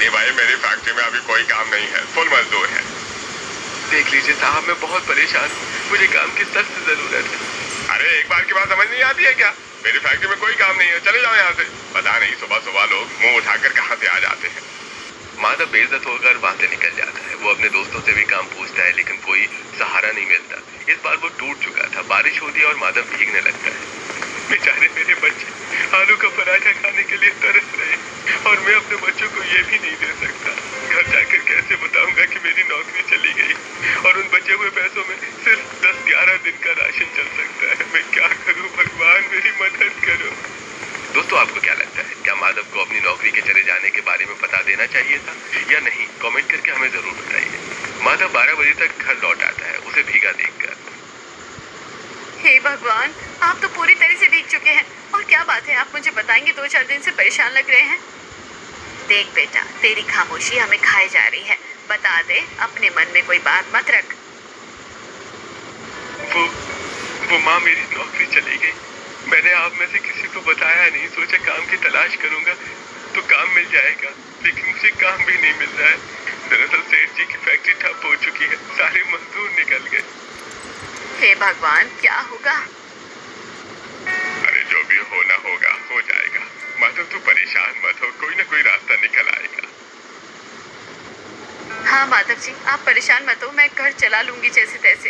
नहीं भाई, मेरी फैक्ट्री में अभी कोई काम नहीं है, फुल मजदूर है। देख लीजिए साहब, मैं बहुत परेशान हूँ, मुझे काम की सख्त जरूरत है। अरे एक बार की बात समझ नहीं आती है क्या? मेरी फैक्ट्री में कोई काम नहीं है, चले जाओ यहाँ से। पता नहीं सुबह सुबह लोग मुंह उठाकर कहाँ से आ जाते हैं। माधव बेइज्जत होकर वहां से निकल जाता है। वो अपने दोस्तों से भी काम पूछता है लेकिन कोई सहारा नहीं मिलता। इस बार वो टूट चुका था। बारिश होती है और माधव भीगने लगता है। बेचारे मेरे बच्चे आलू का पराठा खाने के लिए तरस रहे और मैं अपने बच्चों को ये भी नहीं दे सकता। घर जाकर कैसे बताऊंगा कि मेरी नौकरी चली गई और उन बचे हुए पैसों में सिर्फ 10-11 दिन का राशन चल सकता है। मैं क्या करूं भगवान, मेरी मदद करो। दोस्तों, आपको क्या लगता है, क्या माधव को अपनी नौकरी के चले जाने के बारे में बता देना चाहिए था या नहीं? कमेंट करके हमें जरूर बताइए। माधव 12 बजे तक घर लौट आता है उसे भीगा देखकर। हे भगवान, आप तो पूरी तरह से भीग चुके हैं। और क्या बात है, आप मुझे बताएंगे? 2-4 दिन से परेशान लग रहे हैं। देख बेटा, तेरी खामोशी हमें खाए जा रही है। बता दे, अपने मन में कोई बात मत रख। वो माँ, मेरी नौकरी चली गई। मैंने आप में से किसी को बताया नहीं। सोचा काम की तलाश करूंगा तो काम मिल जाएगा, लेकिन मुझे काम भी नहीं मिल रहा है। दरअसल सेठ जी की फैक्ट्री ठप हो चुकी है, सारे मजदूर निकल गए। हे भगवान, क्या होगा? अरे जो भी होना होगा हो जाएगा। माधव तू परेशान मत हो, कोई ना कोई रास्ता निकल आएगा। हाँ माधव जी, आप परेशान मत हो, मैं घर चला लूंगी जैसे तैसे।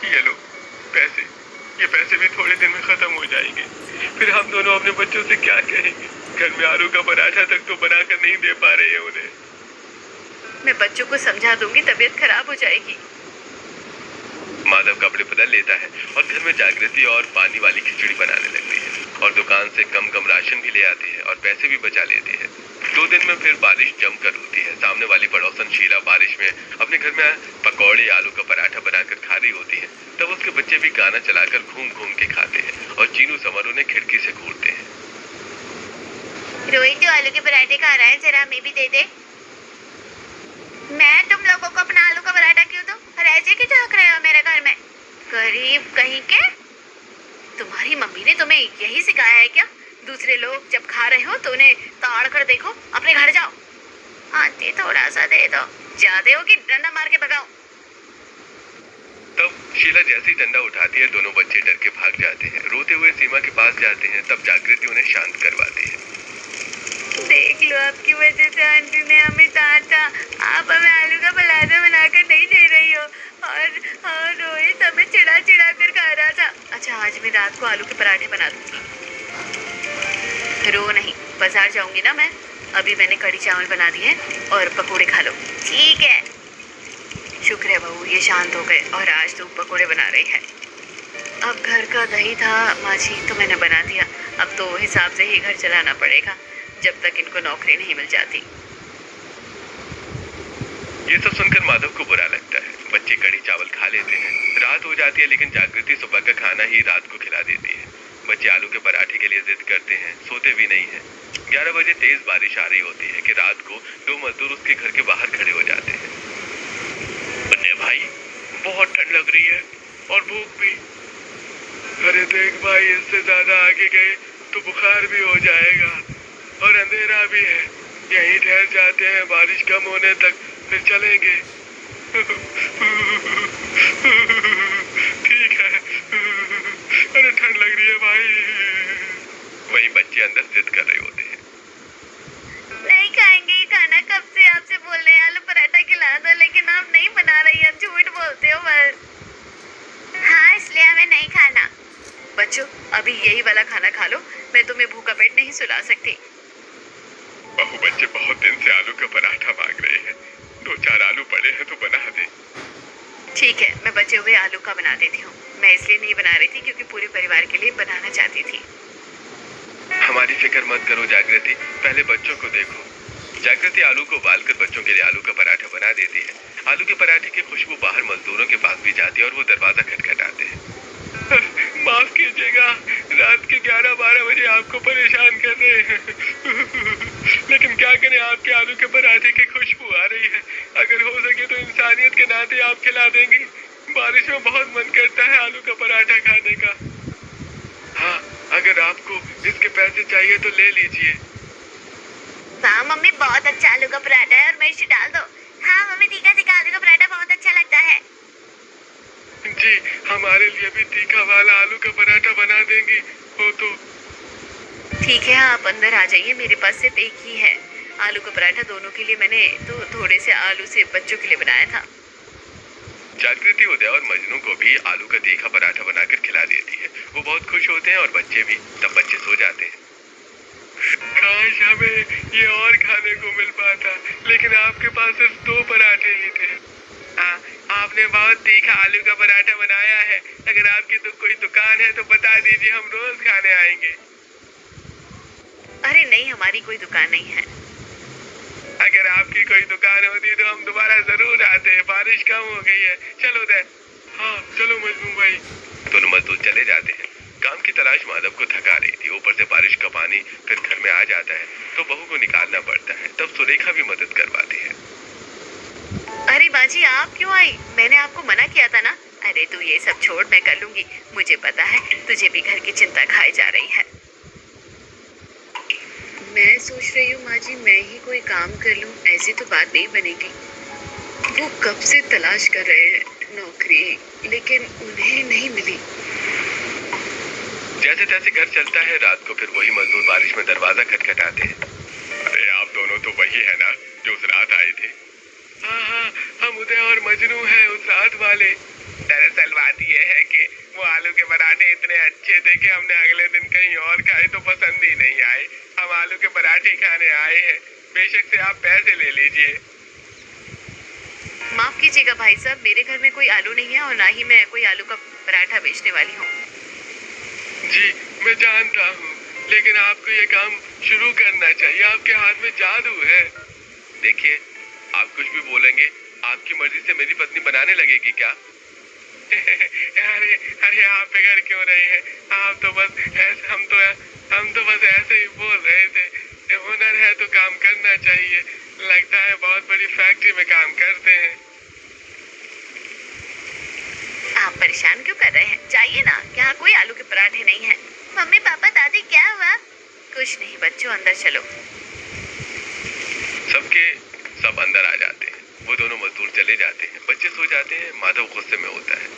ये लो पैसे। ये पैसे भी थोड़े दिन में खत्म हो जाएंगे। फिर हम दोनों अपने बच्चों से क्या कहेंगे? घर में आलू का पराठा तक तो बनाकर नहीं दे पा रहे हैं उन्हें। मैं बच्चों को समझा दूंगी, तबीयत खराब हो जाएगी। माधव कपड़े बदल लेता है और घर में जागृति और पानी वाली खिचड़ी बनाने लगती है और दुकान से कम राशन भी ले आती है और पैसे भी बचा लेती है। 2 दिन में फिर बारिश जमकर होती है। सामने वाली पड़ोसन शीला बारिश में अपने घर में पकौड़े आलू का पराठा बनाकर खा रही होती है। तब उसके बच्चे भी गाना चलाकर घूम घूम के खाते हैं और चीनू समर उन्हें खिड़की से घूरते हैं। रोहित, आलू के पराठे खा रहा है, जरा हमें भी दे दे। मैं तुम लोगों को अपना आलू का पराठा क्यों दूं? ऐसे क्यों झांक रहे हो मेरे घर में? गरीब कहीं के। तुम्हारी मम्मी ने तुम्हें यही सिखाया है क्या? दूसरे लोग जब खा रहे हो तो उन्हें ताड़ कर देखो, अपने घर जाओ। आंटी थोड़ा सा दे दो। ज्यादा हो कि डंडा मार के भगाओ। तब शीला जैसे ही डंडा उठाती है, दोनों बच्चे डर के भाग जाते हैं। रोते हुए सीमा के पास जाते हैं। तब जागृति उन्हें शांत करवाती है। देख लो, आपकी वजह से आंटी ने हमें डांटा। आप हमें आलू का पराठा बनाकर नहीं दे रही हो और रोहित हमें चिढ़ा कर खा रहा था। अच्छा, आज मैं रात को आलू के पराठे बना दूंगी। रो नहीं, बाजार जाऊंगी ना मैं। अभी मैंने कढ़ी चावल बना दिए और पकोड़े खा लो। ठीक है। शुक्र है बहू, ये शांत हो गए और आज तो पकोड़े बना रही है। अब घर का दही था माँ जी, तो मैंने बना दिया। अब तो हिसाब से ही घर चलाना पड़ेगा जब तक इनको नौकरी नहीं मिल जाती। ये सब सुनकर माधव को बुरा लगता है। बच्चे कढ़ी चावल खा लेते हैं। रात हो जाती है लेकिन जागृति सुबह का खाना ही रात को खिला देती है। बच्चे आलू के पराठे के लिए जिद करते हैं, सोते भी नहीं है। 11 बजे तेज बारिश आ रही होती है कि रात को 2 मजदूर उसके घर के बाहर खड़े हो जाते हैं। बन्ने भाई, बहुत ठंड लग रही है और भूख भी। अरे देख भाई, इससे ज्यादा आगे गए तो बुखार भी हो जाएगा और अंधेरा भी है। यहीं ठहर जाते हैं, बारिश कम होने तक फिर चलेंगे। ठीक है। अरे ठंड लग रही है भाई। वहीं बच्चे अंदर जिद कर रहे होते हैं। नहीं खाएंगे ये खाना, कब से आपसे बोल रहे हैं आलू पराठा खिला दो, लेकिन आप नहीं बना रही हैं, झूठ बोलते हो बस। हाँ, इसलिए हमें नहीं खाना। बच्चों, अभी यही वाला खाना खा लो, मैं तुम्हें भूखा पेट नहीं सुला सकती। बहू, बच्चे बहुत दिन से आलू का पराठा मांग रहे हैं। 2-4 आलू पड़े हैं तो बना दे। ठीक है, मैं बचे हुए आलू का बना देती हूँ। मैं इसलिए नहीं बना रही थी क्योंकि पूरे परिवार के लिए बनाना चाहती थी। हमारी फिक्र मत करो जागृति, पहले बच्चों को देखो। जागृति आलू को उबालकर बच्चों के लिए आलू का पराठा बना देती है। आलू के पराठे की खुशबू बाहर मजदूरों के पास भी जाती है और वो दरवाजा खटखटाते हैं। माफ कीजिएगा, रात के 11-12 बजे आपको परेशान कर रहे हैं। लेकिन क्या करें, आपके आलू के पराठे की खुशबू आ रही है। अगर हो सके तो इंसानियत के नाते आप खिला देंगे। बारिश में बहुत मन करता है आलू का पराठा खाने का। हाँ, अगर आपको इसके पैसे चाहिए तो ले लीजिए। हाँ मम्मी, बहुत अच्छा आलू का पराठा है और मिर्च डाल दो। हाँ मम्मी, तीखा तीखा आलू का पराठा बहुत अच्छा लगता है। जी, हमारे लिए भी तीखा वाला आलू का पराठा बना देंगी हो तो। ठीक है, आप अंदर आ जाइए, मेरे पास सिर्फ एक ही है आलू का पराठा। दोनों के लिए मैंने तो थोड़े से आलू से बच्चों के लिए बनाया था। जागृति उदय और मजनू को भी आलू का तीखा पराठा बनाकर खिला देती है। वो बहुत खुश होते हैं और बच्चे भी। तब बच्चे सो जाते हैं। काश हमें ये और खाने को मिल पाता, लेकिन आपके पास सिर्फ 2 पराठे ही थे। आपने बहुत तीखा आलू का पराठा बनाया है। अगर आपकी तो कोई दुकान है तो बता दीजिए, हम रोज खाने आएंगे। अरे नहीं, हमारी कोई दुकान नहीं है। अगर आपकी कोई दुकान होती तो हम दोबारा जरूर आते। बारिश कम हो गई है, चलो दे। हाँ चलो मजनू भाई। दोनों मजदूर चले जाते हैं। काम की तलाश माधव को थका रही थी। ऊपर से बारिश का पानी फिर घर में आ जाता है तो बहू को निकालना पड़ता है। तब सुरेखा भी मदद करवाती है। अरे बाजी, आप क्यों आई? मैंने आपको मना किया था ना। अरे तू ये सब छोड़, मैं कर लूंगी। मुझे पता है तुझे भी घर की चिंता खाई जा रही है। मैं सोच रही हूँ माँ जी, मैं ही कोई काम कर लूँ। ऐसी तो बात नहीं बनेगी। वो कब से तलाश कर रहे हैं नौकरी, लेकिन उन्हें नहीं मिली। जैसे तैसे घर चलता है। रात को फिर वही मजदूर बारिश में दरवाजा खटखटाते हैं। अरे आप दोनों तो वही है ना जो उस रात आए थे? हाँ, हम उदय और मजनू हैं, उस रात वाले। दरअसल बात ये है कि वो आलू के पराठे इतने अच्छे थे कि हमने अगले दिन कहीं और खाए तो पसंद ही नहीं आए। हम आलू के पराठे खाने आए हैं। बेशक से आप पैसे ले लीजिए। माफ कीजिएगा भाई साहब, मेरे घर में कोई आलू नहीं है और ना ही मैं कोई आलू का पराठा बेचने वाली हूँ। जी मैं जानता हूँ, लेकिन आपको ये काम शुरू करना चाहिए। आपके हाथ में जादू है। देखिए, आप कुछ भी बोलेंगे, आपकी मर्जी से मेरी पत्नी बनाने लगेगी क्या? अरे अरे आप बिगड़ क्यों रहे हैं? आप तो बस ऐसे, हम तो बस ऐसे ही बोल रहे थे। हुनर है तो काम करना चाहिए। लगता है बहुत बड़ी फैक्ट्री में काम करते हैं। आप परेशान क्यों कर रहे हैं? जाइए ना, यहाँ कोई आलू के पराठे नहीं है। मम्मी पापा दादी, क्या हुआ? कुछ नहीं बच्चों, अंदर चलो। सब अंदर आ जाते हैं। वो दोनों मजदूर चले जाते हैं। बच्चे सो जाते हैं। माधव गुस्से में होता है।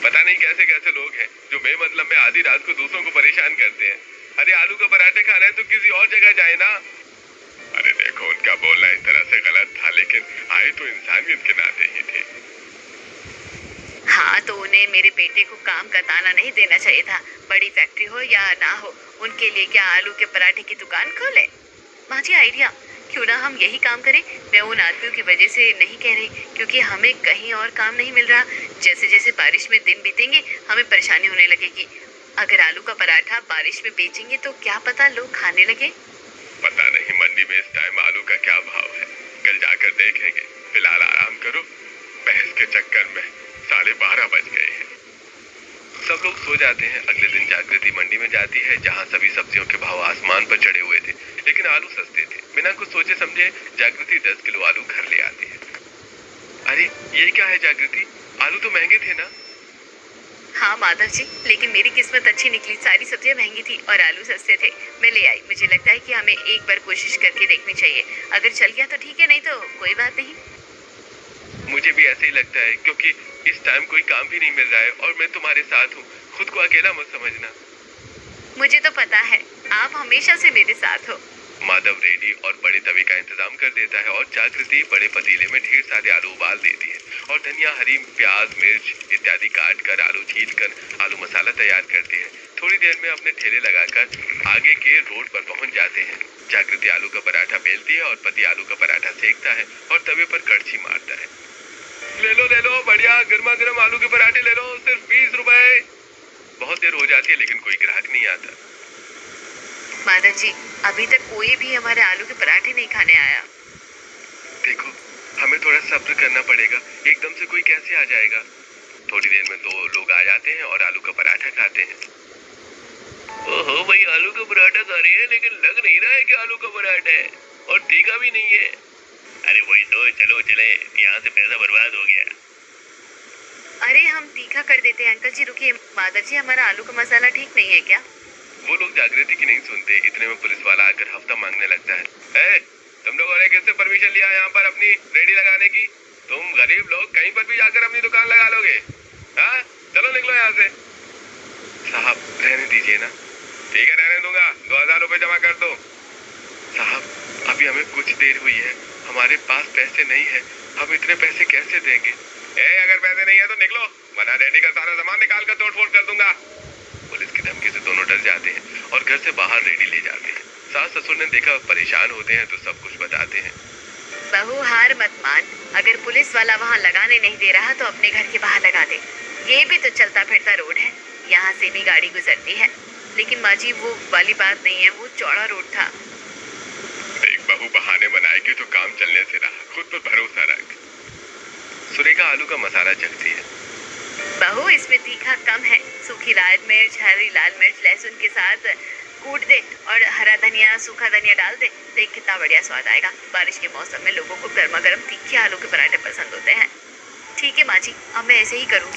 पता नहीं कैसे कैसे लोग हैं जो बेमतलब में आधी रात को दूसरों को परेशान करते हैं। अरे आलू का पराठे खाना है तो किसी और जगह जाए ना। अरे देखो, उनका बोलना इस तरह से गलत था, लेकिन आए तो इंसानियत के नाते ही थे। हाँ, तो उन्हें मेरे बेटे को काम का ताना नहीं देना चाहिए था। बड़ी फैक्ट्री हो या ना हो, उनके लिए क्या आलू के पराठे की दुकान खोले? माँ जी आइडिया, क्यों ना हम यही काम करें। मैं उन आदमियों की वजह से नहीं कह रही, क्योंकि हमें कहीं और काम नहीं मिल रहा। जैसे जैसे बारिश में दिन बीतेंगे हमें परेशानी होने लगेगी। अगर आलू का पराठा बारिश में बेचेंगे तो क्या पता लोग खाने लगे। पता नहीं मंडी में इस टाइम आलू का क्या भाव है, कल जाकर देखेंगे। फिलहाल आराम करो। बहस के चक्कर में 12:30 बज गए हैं। सब लोग सो जाते हैं। अगले दिन जागृति मंडी में जाती है, जहाँ सभी सब्जियों के भाव आसमान पर चढ़े हुए थे, लेकिन आलू सस्ते थे। बिना कुछ सोचे समझे जागृति 10 किलो आलू घर ले आती है। अरे ये क्या है जागृति, आलू तो महंगे थे ना? हाँ माधव जी, लेकिन मेरी किस्मत अच्छी निकली। सारी सब्जियां महंगी थी और आलू सस्ते थे। मैं ले आई। मुझे लगता है कि हमें एक बार कोशिश करके देखनी चाहिए। अगर चल गया तो ठीक है, नहीं तो कोई बात नहीं। मुझे भी ऐसे ही लगता है, क्योंकि इस टाइम कोई काम भी नहीं मिल रहा है और मैं तुम्हारे साथ हूँ। खुद को अकेला मत समझना। मुझे तो पता है, आप हमेशा से मेरे साथ हो। माधव रेडी और बड़े तवे का इंतजाम कर देता है और जागृति बड़े पतीले में ढेर सारे आलू उबाल देती है और धनिया, हरी प्याज, मिर्च इत्यादि काट कर, आलू छील कर आलू मसाला तैयार करती है। थोड़ी देर में अपने ठेले लगाकर आगे के रोड पर पहुंच जाते हैं। जागृति आलू का पराठा बेलती है और पति आलू का पराठा सेकता है और तवे पर कड़छी मारता है। ले लो बढ़िया गर्मा गर्म आलू के पराठे ले लो, सिर्फ 20 रुपए। बहुत देर हो जाती है लेकिन कोई ग्राहक नहीं आता। माधव जी, अभी तक कोई भी हमारे आलू के पराठे नहीं खाने आया। देखो, हमें थोड़ा सब्र करना पड़ेगा। एकदम से कोई कैसे आ जाएगा? थोड़ी देर में 2 लोग आ जाते हैं और आलू का पराठा खाते हैं। ओहो भाई, आलू का पराठा खा रहे हैं, लेकिन लग नहीं रहा है कि आलू का पराठा है और तीखा भी नहीं है। अरे वही तो, चलो चले, यहाँ से पैसा बर्बाद हो गया। अरे हम तीखा कर देते हैं। अंकल जी रुकिए। माधव जी, हमारा आलू का मसाला ठीक नहीं है क्या? वो लोग जागृति की नहीं सुनते। इतने में पुलिस वाला आकर हफ्ता मांगने लगता है। तुम लोग और किस परमिशन लिया यहाँ पर अपनी रेडी लगाने की? तुम गरीब लोग कहीं पर भी जाकर अपनी दुकान लगा लोगे? हाँ, चलो निकलो यहाँ से। साहब रहने दीजिए ना। ठीक है, रहने दूंगा। 2000 रुपए जमा कर दो। साहब अभी हमें कुछ देर हुई है, हमारे पास पैसे नहीं है, हम इतने पैसे कैसे देंगे? अगर पैसे नहीं है तो निकलो, वरना डैडी का सारा सामान निकाल कर तोड़ फोड़ कर दूंगा। पुलिस की धमकी से दोनों डर जाते हैं और घर से बाहर रेडी ले जाते हैं। सास ससुर ने देखा परेशान होते हैं तो सब कुछ बताते हैं। बहू हार मत मान, अगर पुलिस वाला वहाँ लगाने नहीं दे रहा तो अपने घर के बाहर लगा दे। ये भी तो चलता फिरता रोड है, यहाँ से भी गाड़ी गुजरती है। लेकिन माँ जी वो वाली बात नहीं है, वो चौड़ा रोड था। एक बहू बहाने बनाएगी तो काम चलने से रहा, खुद पर भरोसा रख। सुरेखा आलू का मसाला चखती है। बहू इसमें तीखा कम है, सूखी लाल मिर्च, हरी लाल मिर्च, लहसुन के साथ कूट दे और हरा धनिया, सूखा धनिया डाल दे। देख कितना बढ़िया स्वाद आएगा। बारिश के मौसम में लोगों को गर्मा गर्म तीखे आलू के पराठे पसंद होते हैं। ठीक है माँ जी, अब मैं ऐसे ही करूँगी।